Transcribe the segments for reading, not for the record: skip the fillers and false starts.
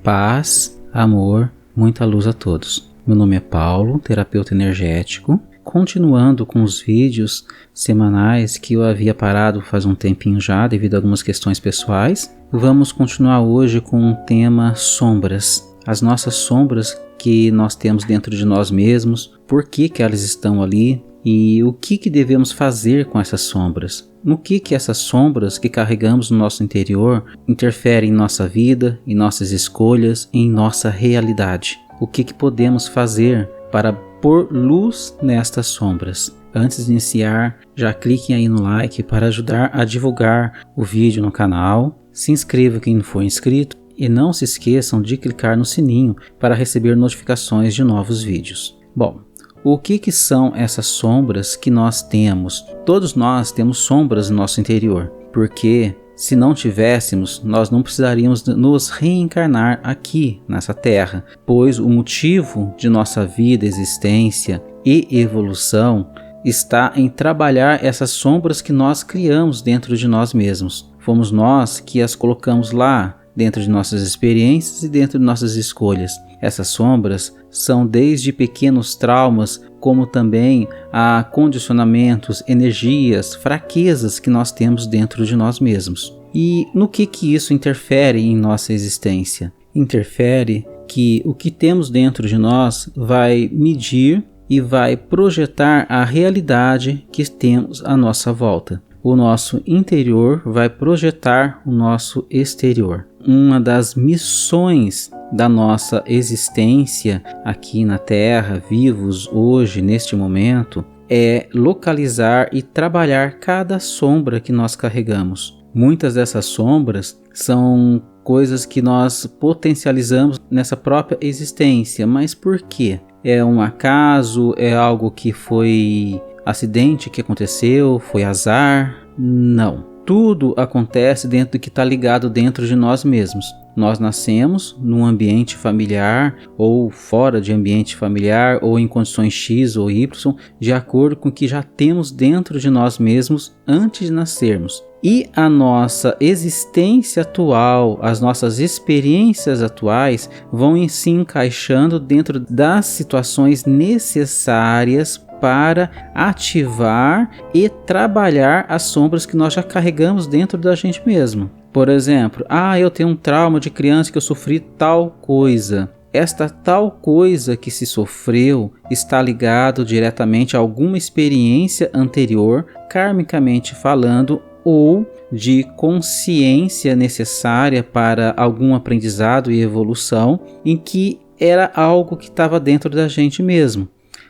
Paz, amor, muita luz a todos. Meu nome é Paulo, terapeuta energético. Continuando com os vídeos semanais que eu havia parado faz um tempinho já devido a algumas questões pessoais, vamos continuar hoje com o tema sombras. As nossas sombras que nós temos dentro de nós mesmos, por que elas estão ali e o que devemos fazer com essas sombras. No que essas sombras que carregamos no nosso interior interferem em nossa vida, em nossas escolhas, em nossa realidade. O que podemos fazer para pôr luz nestas sombras. Antes de iniciar, já cliquem aí no like para ajudar a divulgar o vídeo no canal. Se inscreva quem não for inscrito e não se esqueçam de clicar no sininho para receber notificações de novos vídeos. Bom, o que são essas sombras que nós temos? Todos nós temos sombras no nosso interior, porque se não tivéssemos, nós não precisaríamos nos reencarnar aqui nessa terra, pois o motivo de nossa vida, existência e evolução está em trabalhar essas sombras que nós criamos dentro de nós mesmos. Fomos nós que as colocamos lá, dentro de nossas experiências e dentro de nossas escolhas. Essas sombras são desde pequenos traumas, como também a condicionamentos, energias, fraquezas que nós temos dentro de nós mesmos. E no que isso interfere em nossa existência? Interfere que o que temos dentro de nós vai medir e vai projetar a realidade que temos à nossa volta. O nosso interior vai projetar o nosso exterior. Uma das missões da nossa existência aqui na Terra, vivos hoje, neste momento, é localizar e trabalhar cada sombra que nós carregamos. Muitas dessas sombras são coisas que nós potencializamos nessa própria existência. Mas por quê? É um acaso? É algo que foi acidente que aconteceu? Foi azar? Não. Tudo acontece dentro do que está ligado dentro de nós mesmos. Nós nascemos num ambiente familiar ou fora de ambiente familiar ou em condições X ou Y, de acordo com o que já temos dentro de nós mesmos antes de nascermos. E a nossa existência atual, as nossas experiências atuais vão se encaixando dentro das situações necessárias para ativar e trabalhar as sombras que nós já carregamos dentro da gente mesmo. Por exemplo, eu tenho um trauma de criança que eu sofri tal coisa. Esta tal coisa que se sofreu está ligado diretamente a alguma experiência anterior, karmicamente falando, ou de consciência necessária para algum aprendizado e evolução, em que era algo que estava dentro da gente mesmo.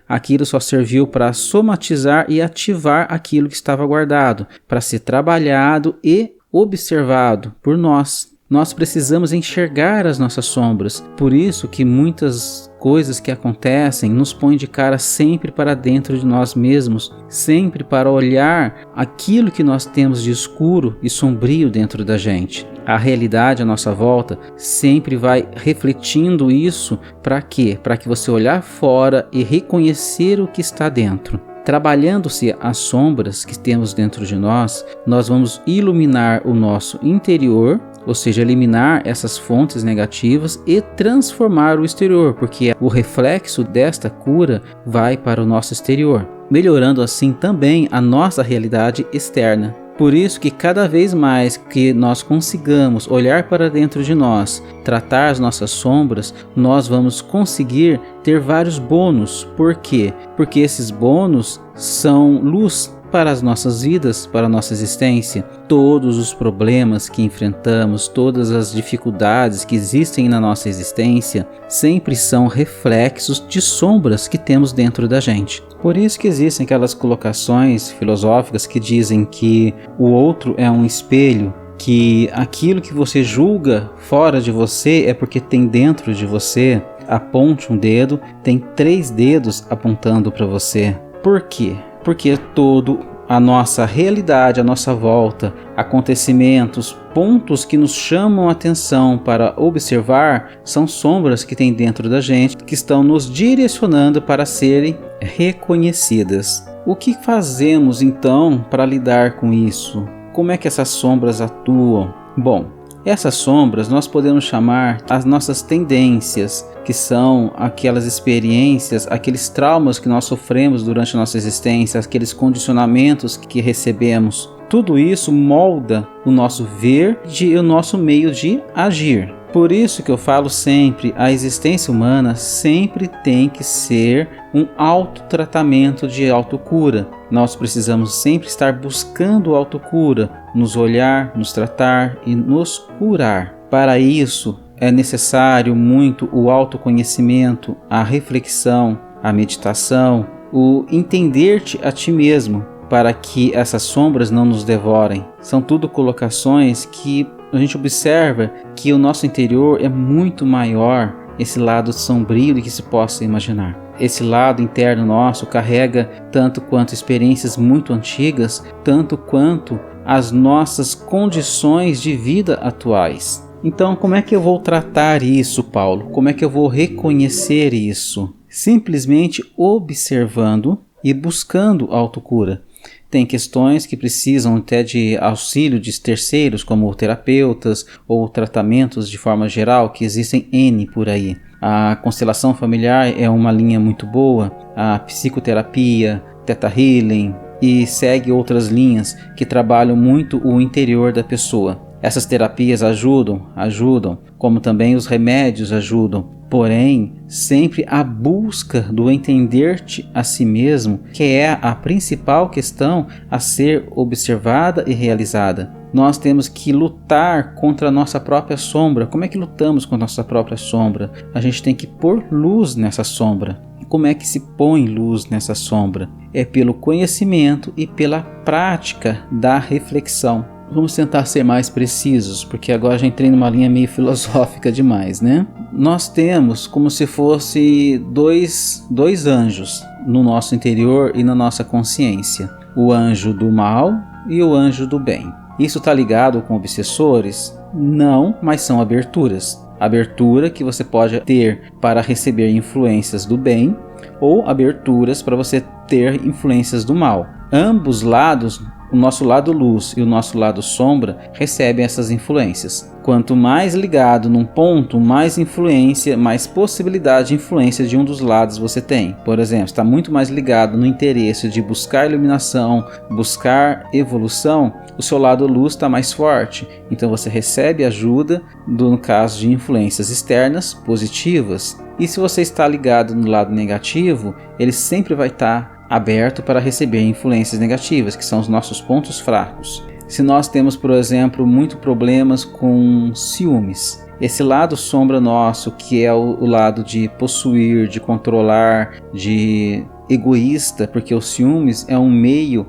Aquilo só serviu para somatizar e ativar aquilo que estava guardado, para ser trabalhado e observado por nós. Nós precisamos enxergar as nossas sombras, por isso que muitas coisas que acontecem nos põem de cara sempre para dentro de nós mesmos, sempre para olhar aquilo que nós temos de escuro e sombrio dentro da gente. A realidade à nossa volta sempre vai refletindo isso. Para quê? Para que você olhar fora e reconhecer o que está dentro. Trabalhando-se as sombras que temos dentro de nós, nós vamos iluminar o nosso interior, ou seja, eliminar essas fontes negativas e transformar o exterior, porque o reflexo desta cura vai para o nosso exterior, melhorando assim também a nossa realidade externa. Por isso que cada vez mais que nós consigamos olhar para dentro de nós, tratar as nossas sombras, nós vamos conseguir ter vários bônus. Por quê? Porque esses bônus são luz para as nossas vidas, para a nossa existência. Todos os problemas que enfrentamos, todas as dificuldades que existem na nossa existência, sempre são reflexos de sombras que temos dentro da gente. Por isso que existem aquelas colocações filosóficas que dizem que o outro é um espelho, que aquilo que você julga fora de você é porque tem dentro de você. Aponte um dedo, tem 3 dedos apontando para você. Por quê? Porque todo a nossa realidade, a nossa volta, acontecimentos, pontos que nos chamam a atenção para observar, são sombras que tem dentro da gente, que estão nos direcionando para serem reconhecidas. O que fazemos então para lidar com isso? Como é que essas sombras atuam? Bom, Essas sombras nós podemos chamar as nossas tendências, que são aquelas experiências, aqueles traumas que nós sofremos durante a nossa existência, aqueles condicionamentos que recebemos. Tudo isso molda o nosso ver e o nosso meio de agir. Por isso que eu falo sempre, a existência humana sempre tem que ser um autotratamento de autocura. Nós precisamos sempre estar buscando autocura, nos olhar, nos tratar e nos curar. Para isso é necessário muito o autoconhecimento, a reflexão, a meditação, o entender-te a ti mesmo, para que essas sombras não nos devorem. São tudo colocações que a gente observa que o nosso interior é muito maior, esse lado sombrio do que se possa imaginar. Esse lado interno nosso carrega tanto quanto experiências muito antigas, tanto quanto as nossas condições de vida atuais. Então, como é que eu vou tratar isso, Paulo? Como é que eu vou reconhecer isso? Simplesmente observando e buscando autocura. Tem questões que precisam até de auxílio de terceiros, como terapeutas ou tratamentos de forma geral, que existem N por aí. A constelação familiar é uma linha muito boa, a psicoterapia, Theta Healing e segue outras linhas que trabalham muito o interior da pessoa. Essas terapias ajudam, como também os remédios ajudam. Porém, sempre a busca do entender-te a si mesmo, que é a principal questão a ser observada e realizada. Nós temos que lutar contra a nossa própria sombra. Como é que lutamos contra a nossa própria sombra? A gente tem que pôr luz nessa sombra. Como é que se põe luz nessa sombra? É pelo conhecimento e pela prática da reflexão. Vamos tentar ser mais precisos, porque agora já entrei numa linha meio filosófica demais, né? Nós temos como se fosse dois anjos no nosso interior e na nossa consciência. O anjo do mal e o anjo do bem. Isso está ligado com obsessores? Não, mas são aberturas. Abertura que você pode ter para receber influências do bem ou aberturas para você ter influências do mal. Ambos lados, o nosso lado luz e o nosso lado sombra, recebem essas influências. Quanto mais ligado num ponto, mais influência, mais possibilidade de influência de um dos lados você tem. Por exemplo, está muito mais ligado no interesse de buscar iluminação, buscar evolução, o seu lado luz está mais forte. Então você recebe ajuda no caso de influências externas positivas. E se você está ligado no lado negativo, ele sempre vai estar aberto para receber influências negativas, que são os nossos pontos fracos. Se nós temos, por exemplo, muito problemas com ciúmes, esse lado sombra nosso, que é o lado de possuir, de controlar, de egoísta, porque o ciúmes é um meio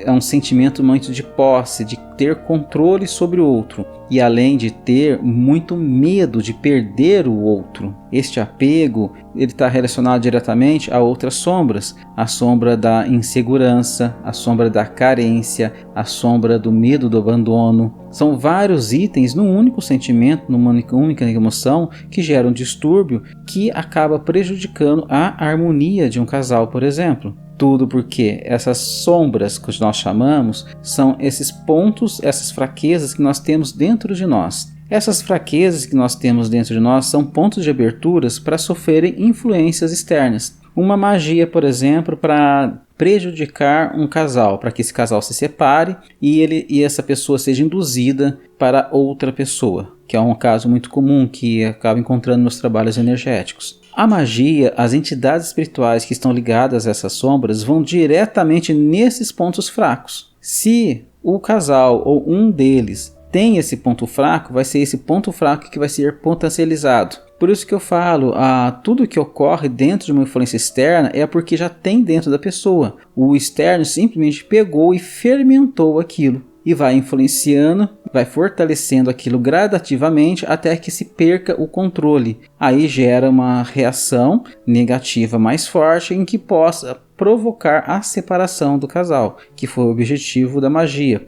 é um sentimento muito de posse, de ter controle sobre o outro e além de ter muito medo de perder o outro. Este apego, ele está relacionado diretamente a outras sombras, a sombra da insegurança, a sombra da carência, a sombra do medo do abandono. São vários itens num único sentimento, numa única emoção, que geram um distúrbio que acaba prejudicando a harmonia de um casal, por exemplo. Tudo porque essas sombras que nós chamamos são esses pontos, essas fraquezas que nós temos dentro de nós. Essas fraquezas que nós temos dentro de nós são pontos de aberturas para sofrerem influências externas. Uma magia, por exemplo, para prejudicar um casal, para que esse casal se separe e essa pessoa seja induzida para outra pessoa, que é um caso muito comum que acaba encontrando nos trabalhos energéticos. A magia, as entidades espirituais que estão ligadas a essas sombras vão diretamente nesses pontos fracos. Se o casal ou um deles tem esse ponto fraco, vai ser esse ponto fraco que vai ser potencializado. Por isso que eu falo, tudo que ocorre dentro de uma influência externa é porque já tem dentro da pessoa. O externo simplesmente pegou e fermentou aquilo. E vai influenciando, vai fortalecendo aquilo gradativamente até que se perca o controle. Aí gera uma reação negativa mais forte em que possa provocar a separação do casal, que foi o objetivo da magia,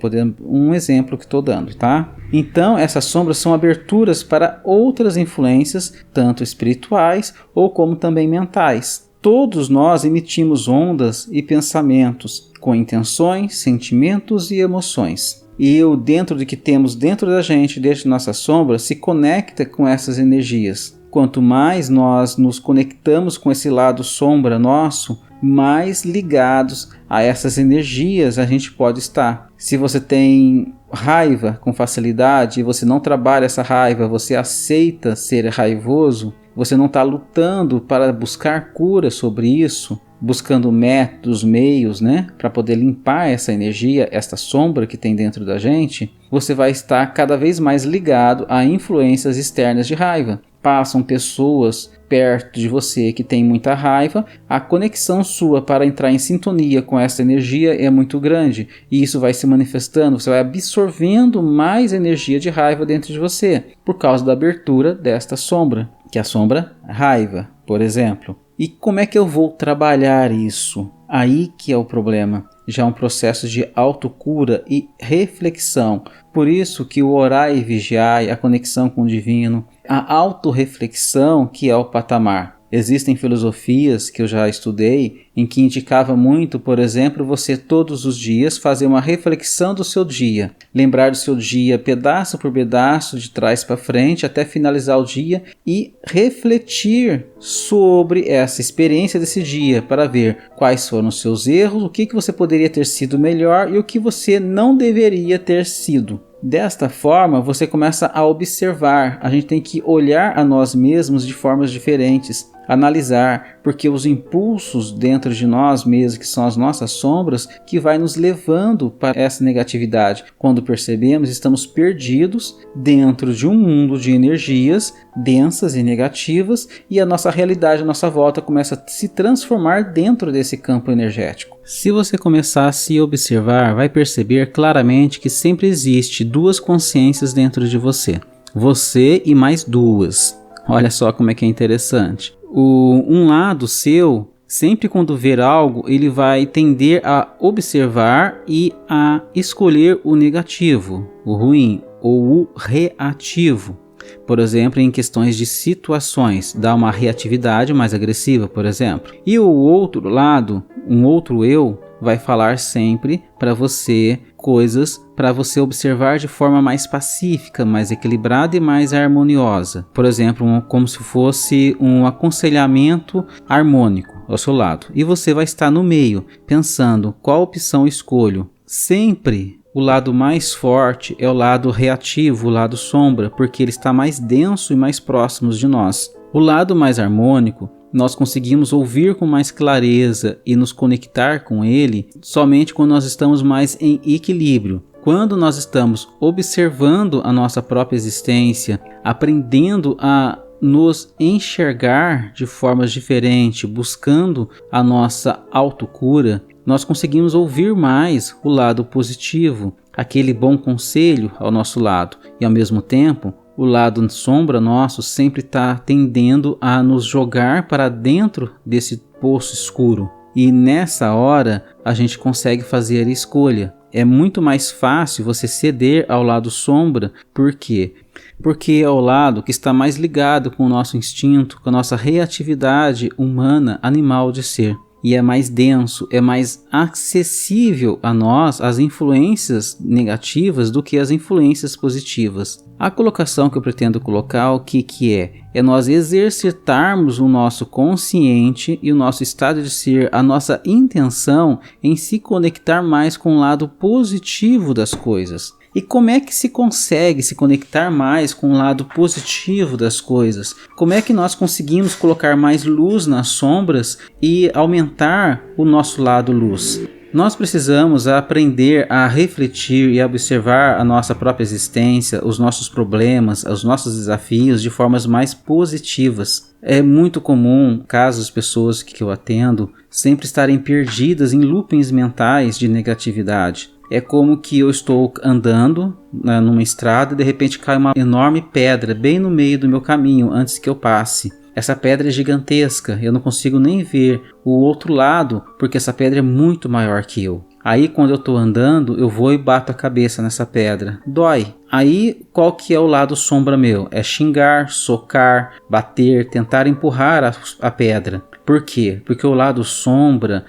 um exemplo que estou dando, tá? Então essas sombras são aberturas para outras influências, tanto espirituais ou como também mentais. Todos nós emitimos ondas e pensamentos com intenções, sentimentos e emoções. E o dentro de que temos dentro da gente, dentro de nossa sombra, se conecta com essas energias. Quanto mais nós nos conectamos com esse lado sombra nosso, mais ligados a essas energias a gente pode estar. Se você tem raiva com facilidade e você não trabalha essa raiva, você aceita ser raivoso, você não está lutando para buscar cura sobre isso, buscando métodos, meios, para poder limpar essa energia, essa sombra que tem dentro da gente, você vai estar cada vez mais ligado a influências externas de raiva. Passam pessoas perto de você que tem muita raiva, a conexão sua para entrar em sintonia com essa energia é muito grande, e isso vai se manifestando, você vai absorvendo mais energia de raiva dentro de você, por causa da abertura desta sombra, que é a sombra raiva, por exemplo. E como é que eu vou trabalhar isso? Aí que é o problema. Já é um processo de autocura e reflexão. Por isso que o orar e vigiar, a conexão com o divino, a autorreflexão que é o patamar. Existem filosofias que eu já estudei em que indicava muito, por exemplo, você todos os dias fazer uma reflexão do seu dia. Lembrar do seu dia pedaço por pedaço, de trás para frente, até finalizar o dia e refletir sobre essa experiência desse dia para ver quais foram os seus erros, o que você poderia ter sido melhor e o que você não deveria ter sido. Desta forma, você começa a observar. A gente tem que olhar a nós mesmos de formas diferentes, analisar, porque os impulsos dentro de nós mesmos, que são as nossas sombras, que vai nos levando para essa negatividade. Quando percebemos, estamos perdidos dentro de um mundo de energias densas e negativas, e a nossa realidade, a nossa volta começa a se transformar dentro desse campo energético. Se você começar a se observar, vai perceber claramente que sempre existe duas consciências dentro de você. Você e mais duas. Olha só como é que é interessante. Um lado seu, sempre quando ver algo, ele vai tender a observar e a escolher o negativo, o ruim ou o reativo. Por exemplo, em questões de situações, dá uma reatividade mais agressiva, por exemplo. E o outro lado, um outro eu, vai falar sempre para você coisas para você observar de forma mais pacífica, mais equilibrada e mais harmoniosa. Por exemplo, como se fosse um aconselhamento harmônico ao seu lado. E você vai estar no meio, pensando qual opção escolho. Sempre o lado mais forte é o lado reativo, o lado sombra, porque ele está mais denso e mais próximo de nós. O lado mais harmônico, nós conseguimos ouvir com mais clareza e nos conectar com ele somente quando nós estamos mais em equilíbrio. Quando nós estamos observando a nossa própria existência, aprendendo a nos enxergar de formas diferentes, buscando a nossa autocura, nós conseguimos ouvir mais o lado positivo, aquele bom conselho ao nosso lado, e ao mesmo tempo o lado sombra nosso sempre está tendendo a nos jogar para dentro desse poço escuro. E nessa hora a gente consegue fazer a escolha. É muito mais fácil você ceder ao lado sombra. Por quê? Porque é o lado que está mais ligado com o nosso instinto, com a nossa reatividade humana, animal de ser. E é mais denso, é mais acessível a nós as influências negativas do que as influências positivas. A colocação que eu pretendo colocar, o que é? É nós exercitarmos o nosso consciente e o nosso estado de ser, a nossa intenção em se conectar mais com o lado positivo das coisas. E como é que se consegue se conectar mais com o lado positivo das coisas? Como é que nós conseguimos colocar mais luz nas sombras e aumentar o nosso lado luz? Nós precisamos aprender a refletir e a observar a nossa própria existência, os nossos problemas, os nossos desafios de formas mais positivas. É muito comum, casos, pessoas que eu atendo, sempre estarem perdidas em loopings mentais de negatividade. É como que eu estou andando numa estrada e de repente cai uma enorme pedra bem no meio do meu caminho antes que eu passe. essa pedra é gigantesca, eu não consigo nem ver o outro lado, porque essa pedra é muito maior que eu. Aí quando eu estou andando, eu vou e bato a cabeça nessa pedra. Dói. Aí qual que é o lado sombra meu? É xingar, socar, bater, tentar empurrar a pedra. Por quê? Porque o lado sombra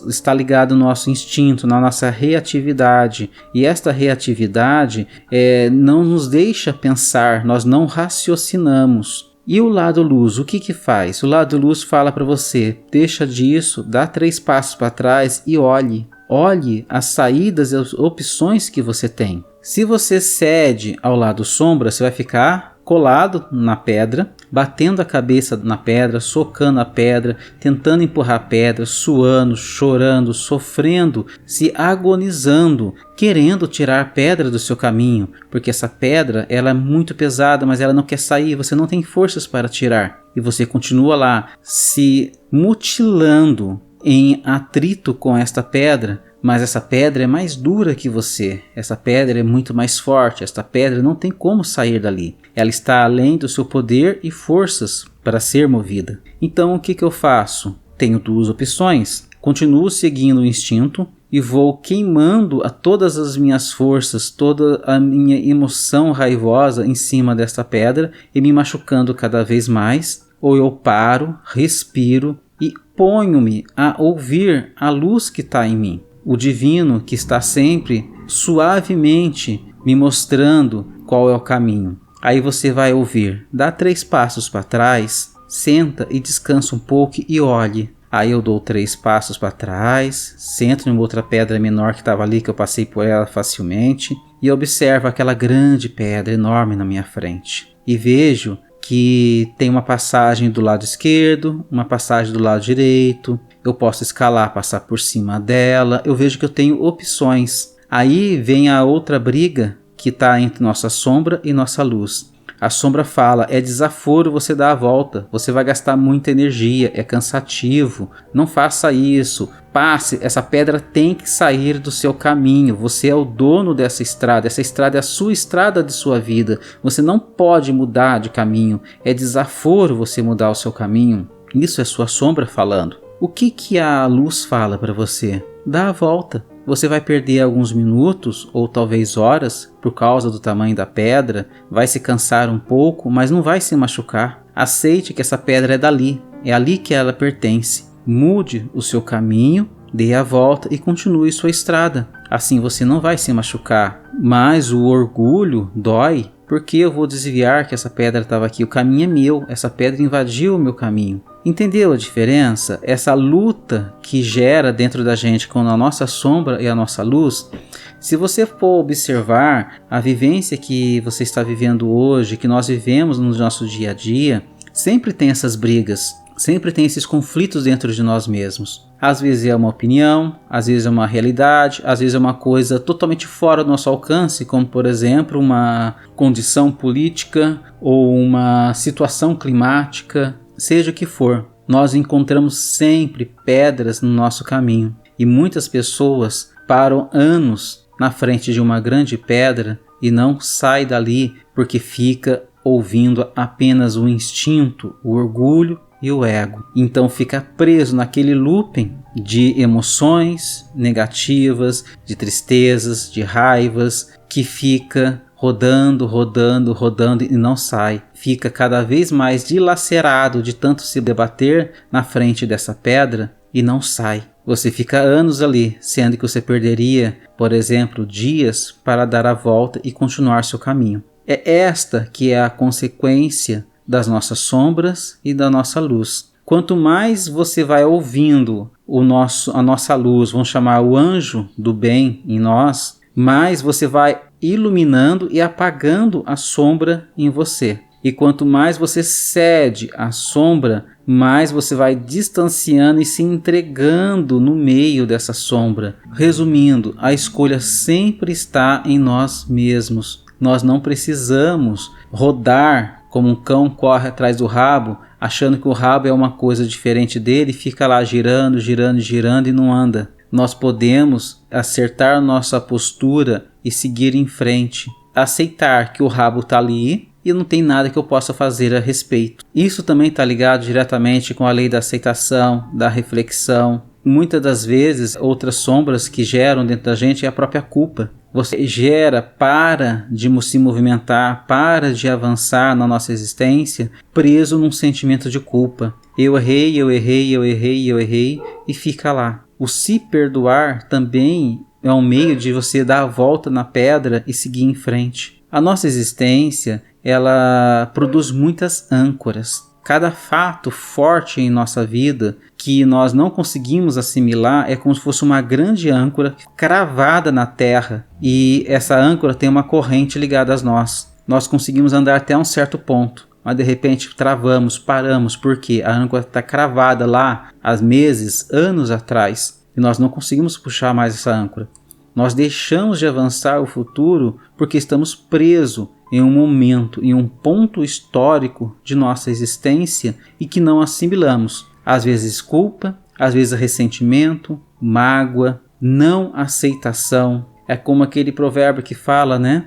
está ligado ao nosso instinto, na nossa reatividade. E esta reatividade não nos deixa pensar, nós não raciocinamos. E o lado luz, o que faz? O lado luz fala para você, deixa disso, dá 3 passos para trás e olhe. Olhe as saídas e as opções que você tem. Se você cede ao lado sombra, você vai ficar colado na pedra, batendo a cabeça na pedra, socando a pedra, tentando empurrar a pedra, suando, chorando, sofrendo, se agonizando, querendo tirar a pedra do seu caminho, porque essa pedra ela é muito pesada, mas ela não quer sair, você não tem forças para tirar, e você continua lá se mutilando em atrito com esta pedra, mas essa pedra é mais dura que você, essa pedra é muito mais forte, esta pedra não tem como sair dali, ela está além do seu poder e forças para ser movida. Então o que eu faço? Tenho 2 opções, continuo seguindo o instinto e vou queimando todas as minhas forças, toda a minha emoção raivosa em cima desta pedra e me machucando cada vez mais, ou eu paro, respiro e ponho-me a ouvir a luz que está em mim. O divino que está sempre suavemente me mostrando qual é o caminho. Aí você vai ouvir, dá 3 passos para trás, senta e descansa um pouco e olhe. Aí eu dou 3 passos para trás, sento em outra pedra menor que estava ali, que eu passei por ela facilmente, e observo aquela grande pedra enorme na minha frente. E vejo que tem uma passagem do lado esquerdo, uma passagem do lado direito, eu posso escalar, passar por cima dela, eu vejo que eu tenho opções. Aí vem a outra briga que está entre nossa sombra e nossa luz. A sombra fala, é desaforo você dar a volta, você vai gastar muita energia, é cansativo, não faça isso, passe, essa pedra tem que sair do seu caminho, você é o dono dessa estrada, essa estrada é a sua estrada de sua vida, você não pode mudar de caminho, é desaforo você mudar o seu caminho, isso é sua sombra falando. O que a luz fala para você? Dá a volta. Você vai perder alguns minutos ou talvez horas por causa do tamanho da pedra, vai se cansar um pouco, mas não vai se machucar. Aceite que essa pedra é dali, é ali que ela pertence. Mude o seu caminho, dê a volta e continue sua estrada. Assim você não vai se machucar, mas o orgulho dói. Porque eu vou desviar que essa pedra estava aqui? O caminho é meu, essa pedra invadiu o meu caminho. Entendeu a diferença? Essa luta que gera dentro da gente com a nossa sombra e a nossa luz. Se você for observar a vivência que você está vivendo hoje, que nós vivemos no nosso dia a dia, sempre tem essas brigas, sempre tem esses conflitos dentro de nós mesmos. Às vezes é uma opinião, às vezes é uma realidade, às vezes é uma coisa totalmente fora do nosso alcance, como por exemplo uma condição política ou uma situação climática, seja o que for. Nós encontramos sempre pedras no nosso caminho e muitas pessoas param anos na frente de uma grande pedra e não saem dali porque fica ouvindo apenas o instinto, o orgulho e o ego. Então fica preso naquele looping de emoções negativas, de tristezas, de raivas, que fica rodando e não sai. Fica cada vez mais dilacerado de tanto se debater na frente dessa pedra e não sai. Você fica anos ali, sendo que você perderia, por exemplo, dias para dar a volta e continuar seu caminho. É esta que é a consequência das nossas sombras e da nossa luz. Quanto mais você vai ouvindo a nossa luz, vamos chamar o anjo do bem em nós, mais você vai iluminando e apagando a sombra em você. E quanto mais você cede à sombra, mais você vai distanciando e se entregando no meio dessa sombra. Resumindo, a escolha sempre está em nós mesmos. Nós não precisamos rodar como um cão corre atrás do rabo, achando que o rabo é uma coisa diferente dele, fica lá girando e não anda. Nós podemos acertar nossa postura e seguir em frente. Aceitar que o rabo está ali e não tem nada que eu possa fazer a respeito. Isso também está ligado diretamente com a lei da aceitação, da reflexão. Muitas das vezes, outras sombras que geram dentro da gente é a própria culpa. Você para de se movimentar, para de avançar na nossa existência, preso num sentimento de culpa. Eu errei, e fica lá. O se perdoar também é um meio de você dar a volta na pedra e seguir em frente. A nossa existência, ela produz muitas âncoras. Cada fato forte em nossa vida que nós não conseguimos assimilar é como se fosse uma grande âncora cravada na terra, e essa âncora tem uma corrente ligada a nós. Nós conseguimos andar até um certo ponto, mas de repente travamos, paramos, porque a âncora está cravada lá há meses, anos atrás, e nós não conseguimos puxar mais essa âncora. Nós deixamos de avançar o futuro porque estamos presos em um momento, em um ponto histórico de nossa existência e que não assimilamos. Às vezes culpa, às vezes ressentimento, mágoa, não aceitação. É como aquele provérbio que fala, né?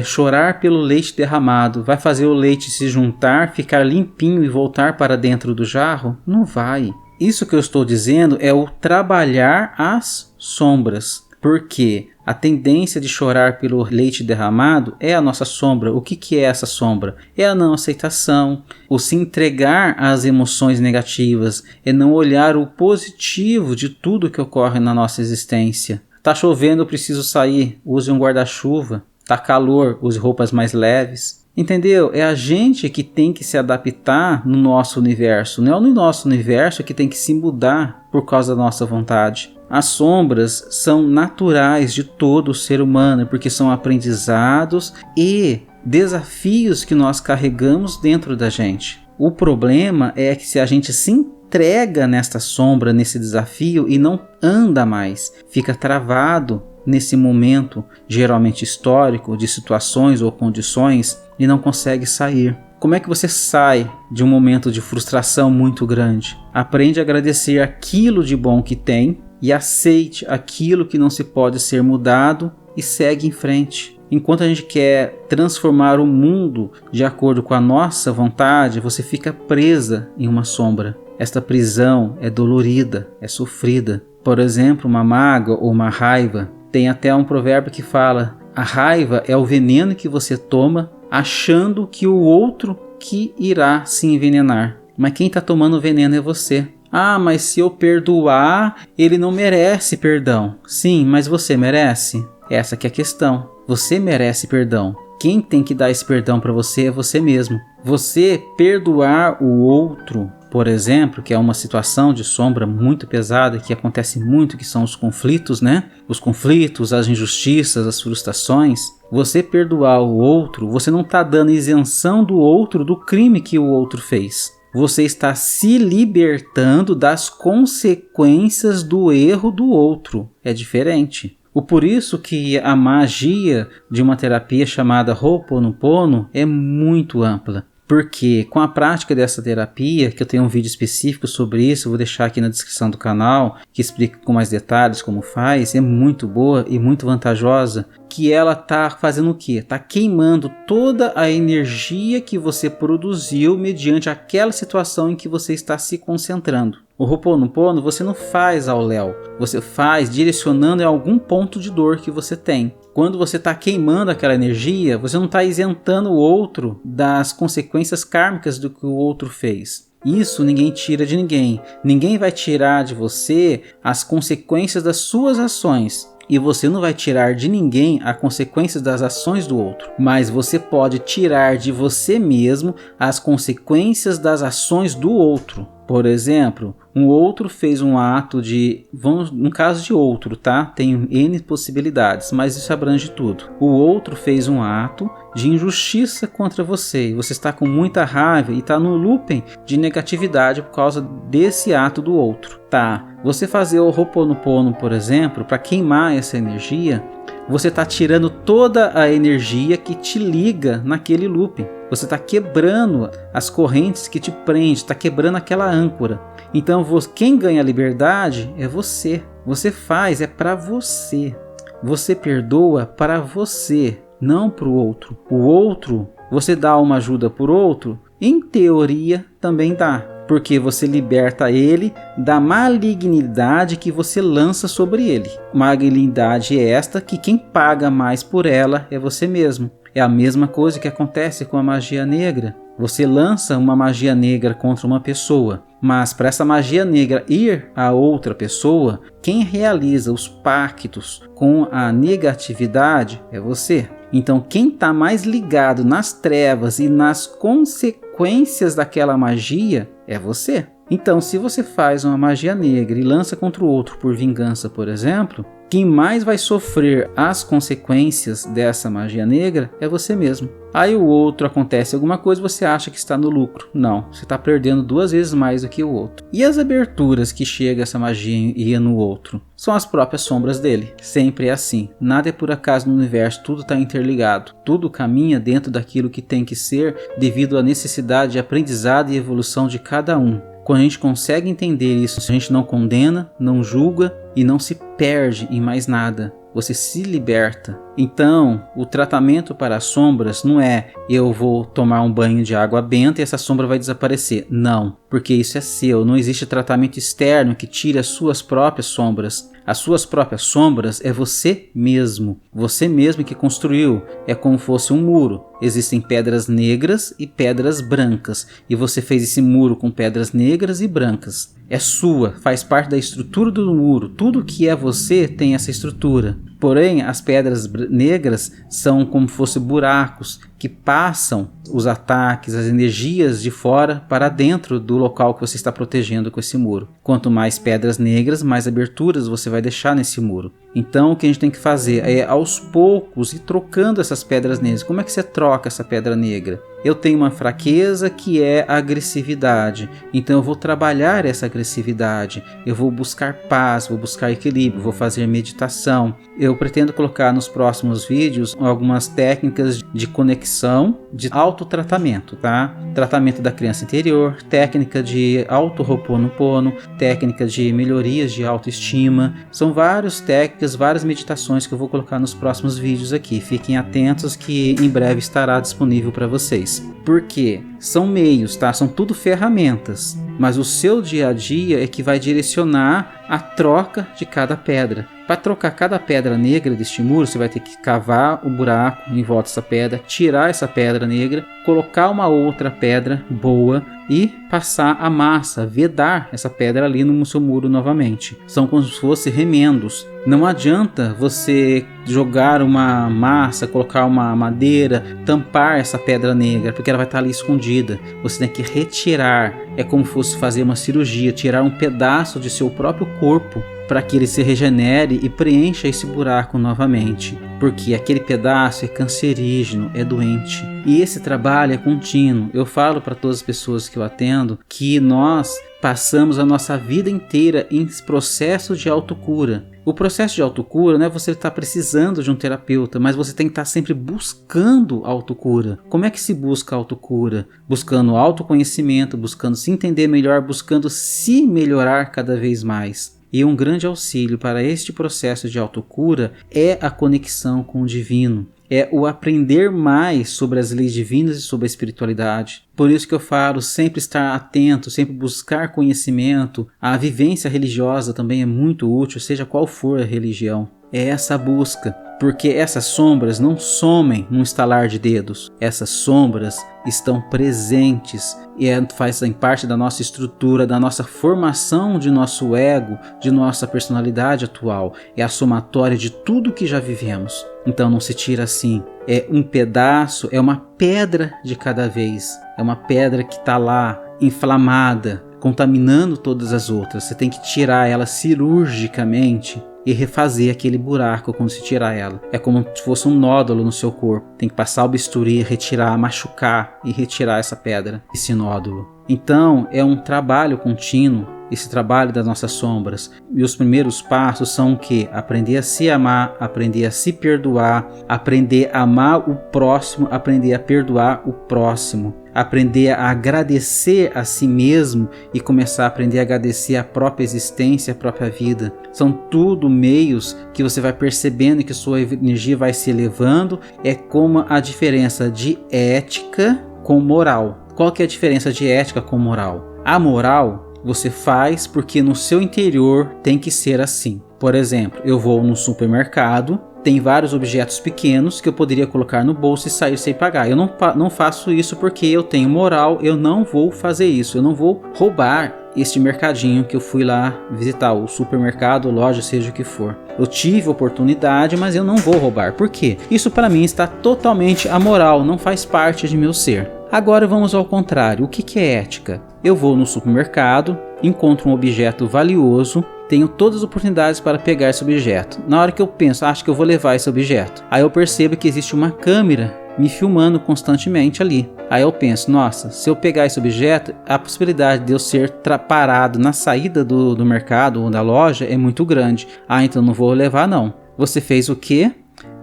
Chorar pelo leite derramado. Vai fazer o leite se juntar, ficar limpinho e voltar para dentro do jarro? Não vai. Isso que eu estou dizendo é o trabalhar as sombras. Porque a tendência de chorar pelo leite derramado é a nossa sombra. O que é essa sombra? É a não aceitação, o se entregar às emoções negativas, é não olhar o positivo de tudo que ocorre na nossa existência. Tá chovendo, eu preciso sair, use um guarda-chuva. Tá calor, use roupas mais leves. Entendeu? É a gente que tem que se adaptar no nosso universo. Não é no nosso universo que tem que se mudar por causa da nossa vontade. As sombras são naturais de todo ser humano, porque são aprendizados e desafios que nós carregamos dentro da gente. O problema é que se a gente se entrega nesta sombra, nesse desafio e não anda mais, fica travado nesse momento, geralmente histórico, de situações ou condições, e não consegue sair. Como é que você sai de um momento de frustração muito grande? Aprende a agradecer aquilo de bom que tem e aceite aquilo que não se pode ser mudado e segue em frente. Enquanto a gente quer transformar o mundo de acordo com a nossa vontade, você fica presa em uma sombra. Esta prisão é dolorida, é sofrida. Por exemplo, uma mágoa ou uma raiva. Tem até um provérbio que fala: a raiva é o veneno que você toma achando que o outro que irá se envenenar. Mas quem está tomando o veneno é você. Ah, mas se eu perdoar, ele não merece perdão. Sim, mas você merece? Essa que é a questão. Você merece perdão. Quem tem que dar esse perdão para você é você mesmo. Você perdoar o outro, por exemplo, que é uma situação de sombra muito pesada, que acontece muito, que são os conflitos, né? Os conflitos, as injustiças, as frustrações. Você perdoar o outro, você não está dando isenção do outro do crime que o outro fez. Você está se libertando das consequências do erro do outro. É diferente. Por isso que a magia de uma terapia chamada Ho'oponopono é muito ampla. Porque com a prática dessa terapia, que eu tenho um vídeo específico sobre isso, vou deixar aqui na descrição do canal, que explica com mais detalhes como faz, é muito boa e muito vantajosa, que ela está fazendo o quê? Está queimando toda a energia que você produziu mediante aquela situação em que você está se concentrando. O Ho'oponopono você não faz ao léu, você faz direcionando em algum ponto de dor que você tem. Quando você está queimando aquela energia, você não está isentando o outro das consequências kármicas do que o outro fez. Isso ninguém tira de ninguém. Ninguém vai tirar de você as consequências das suas ações. E você não vai tirar de ninguém as consequências das ações do outro. Mas você pode tirar de você mesmo as consequências das ações do outro. Por exemplo, um outro fez um ato de... no caso de outro, tá? Tem N possibilidades, mas isso abrange tudo. O outro fez um ato de injustiça contra você. E você está com muita raiva e está no looping de negatividade por causa desse ato do outro. Tá? Você fazer o Ho'oponopono, por exemplo, para queimar essa energia, você está tirando toda a energia que te liga naquele looping. Você está quebrando as correntes que te prendem, está quebrando aquela âncora. Então quem ganha a liberdade é você. Você faz, é para você. Você perdoa para você, não para o outro. O outro, Você dá uma ajuda por outro, em teoria também dá, porque você liberta ele da malignidade que você lança sobre ele. Malignidade é esta que quem paga mais por ela é você mesmo. É a mesma coisa que acontece com a magia negra. Você lança uma magia negra contra uma pessoa, mas para essa magia negra ir a outra pessoa, quem realiza os pactos com a negatividade é você. Então quem está mais ligado nas trevas e nas consequências daquela magia é você. Então se você faz uma magia negra e lança contra o outro por vingança, por exemplo, quem mais vai sofrer as consequências dessa magia negra é você mesmo. Aí o outro acontece alguma coisa, você acha que está no lucro. Não, você está perdendo 2 vezes mais do que o outro. E as aberturas que chega essa magia no outro? São as próprias sombras dele. Sempre é assim. Nada é por acaso no universo, tudo está interligado. Tudo caminha dentro daquilo que tem que ser devido à necessidade de aprendizado e evolução de cada um. Quando a gente consegue entender isso, a gente não condena, não julga e não se perde em mais nada. Você se liberta. Então, o tratamento para as sombras não é eu vou tomar um banho de água benta e essa sombra vai desaparecer. Não, porque isso é seu. Não existe tratamento externo que tire as suas próprias sombras. As suas próprias sombras é você mesmo. Você mesmo que construiu. É como fosse um muro. Existem pedras negras e pedras brancas. E você fez esse muro com pedras negras e brancas. É sua, faz parte da estrutura do muro. Tudo que é você tem essa estrutura. Porém, as pedras negras são como se fossem buracos que passam os ataques, as energias de fora para dentro do local que você está protegendo com esse muro. Quanto mais pedras negras, mais aberturas você vai deixar nesse muro. Então o que a gente tem que fazer é aos poucos ir trocando essas pedras negras. Como é que você troca essa pedra negra? Eu tenho uma fraqueza que é a agressividade, então eu vou trabalhar essa agressividade, eu vou buscar paz, vou buscar equilíbrio, vou fazer meditação. Eu pretendo colocar nos próximos vídeos algumas técnicas de conexão, de autotratamento, tá? Tratamento da criança interior, técnica de auto-ho'oponopono, técnica de melhorias de autoestima. São várias técnicas, várias meditações que eu vou colocar nos próximos vídeos aqui. Fiquem atentos que em breve estará disponível para vocês. Porque são meios, tá? São tudo ferramentas, mas o seu dia a dia é que vai direcionar a troca de cada pedra. Para trocar cada pedra negra deste muro, você vai ter que cavar o buraco em volta dessa pedra, tirar essa pedra negra, colocar uma outra pedra boa e passar a massa, vedar essa pedra ali no seu muro novamente. São como se fossem remendos. Não adianta você jogar uma massa, colocar uma madeira, tampar essa pedra negra, porque ela vai estar ali escondida. Você tem que retirar. É como se fosse fazer uma cirurgia, tirar um pedaço de seu próprio corpo para que ele se regenere e preencha esse buraco novamente, porque aquele pedaço é cancerígeno, é doente. E esse trabalho é contínuo. Eu falo para todas as pessoas que eu atendo que nós passamos a nossa vida inteira em processo de autocura. O processo de autocura não é você estar precisando de um terapeuta, mas você tem que estar sempre buscando autocura. Como é que se busca autocura? Buscando autoconhecimento, buscando se entender melhor, buscando se melhorar cada vez mais. E um grande auxílio para este processo de autocura é a conexão com o divino. É o aprender mais sobre as leis divinas e sobre a espiritualidade. Por isso que eu falo, sempre estar atento, sempre buscar conhecimento. A vivência religiosa também é muito útil, seja qual for a religião. É essa busca, porque essas sombras não somem num estalar de dedos. Essas sombras estão presentes e fazem parte da nossa estrutura, da nossa formação de nosso ego, de nossa personalidade atual. É a somatória de tudo que já vivemos. Então não se tira assim. É um pedaço, é uma pedra de cada vez. É uma pedra que está lá, inflamada, contaminando todas as outras. Você tem que tirar ela cirurgicamente e refazer aquele buraco quando se tirar ela. É como se fosse um nódulo no seu corpo. Tem que passar o bisturi, retirar, machucar e retirar essa pedra, esse nódulo. Então é um trabalho contínuo, esse trabalho das nossas sombras. E os primeiros passos são o quê? Aprender a se amar, aprender a se perdoar, aprender a amar o próximo, aprender a perdoar o próximo. aprender a agradecer a si mesmo e começar a aprender a agradecer a própria existência, a própria vida. São tudo meios que você vai percebendo que sua energia vai se elevando. É como a diferença de ética com moral. Qual que é a diferença de ética com moral? A moral você faz porque no seu interior tem que ser assim. Por exemplo, eu vou no supermercado, tem vários objetos pequenos que eu poderia colocar no bolso e sair sem pagar. Eu não faço isso porque eu tenho moral, eu não vou fazer isso. Eu não vou roubar este mercadinho que eu fui lá visitar, o supermercado, loja, seja o que for. Eu tive oportunidade, mas eu não vou roubar. Por quê? Isso para mim está totalmente amoral, não faz parte de meu ser. Agora vamos ao contrário. O que é ética? Eu vou no supermercado, encontro um objeto valioso, tenho todas as oportunidades para pegar esse objeto. Na hora que eu penso, acho que eu vou levar esse objeto, aí eu percebo que existe uma câmera me filmando constantemente ali. Aí eu penso, nossa, se eu pegar esse objeto, a possibilidade de eu ser parado na saída do mercado ou da loja é muito grande. Ah, então não vou levar não. Você fez o quê?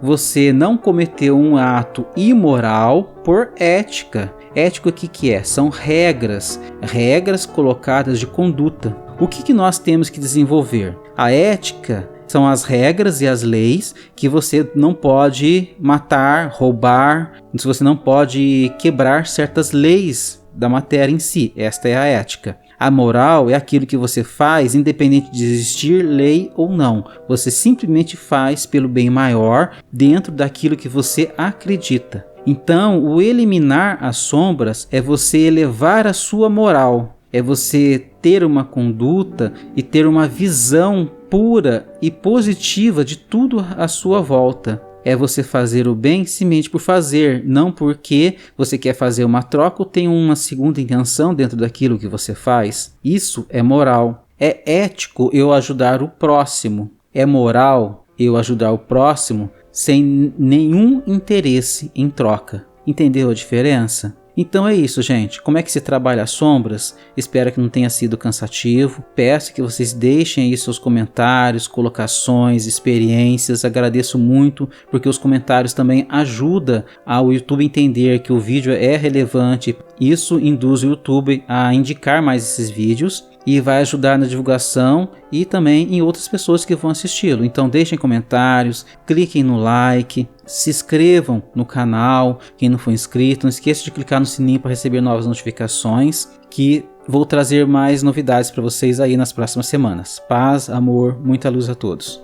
Você não cometeu um ato imoral por ética. Ética o que é? São regras colocadas de conduta. O que nós temos que desenvolver? A ética são as regras e as leis que você não pode matar, roubar, você não pode quebrar certas leis da matéria em si. Esta é a ética. A moral é aquilo que você faz independente de existir lei ou não. Você simplesmente faz pelo bem maior dentro daquilo que você acredita. Então, o eliminar as sombras é você elevar a sua moral. É você ter uma conduta e ter uma visão pura e positiva de tudo à sua volta. É você fazer o bem simplesmente por fazer, não porque você quer fazer uma troca ou tem uma segunda intenção dentro daquilo que você faz. Isso é moral. É ético eu ajudar o próximo. É moral eu ajudar o próximo sem nenhum interesse em troca. Entendeu a diferença? Então é isso, gente. Como é que se trabalha as sombras? Espero que não tenha sido cansativo. Peço que vocês deixem aí seus comentários, colocações, experiências. Agradeço muito, porque os comentários também ajudam ao YouTube entender que o vídeo é relevante. Isso induz o YouTube a indicar mais esses vídeos e vai ajudar na divulgação e também em outras pessoas que vão assisti-lo. Então deixem comentários, cliquem no like, se inscrevam no canal, quem não for inscrito, não esqueça de clicar no sininho para receber novas notificações, que vou trazer mais novidades para vocês aí nas próximas semanas. Paz, amor, muita luz a todos.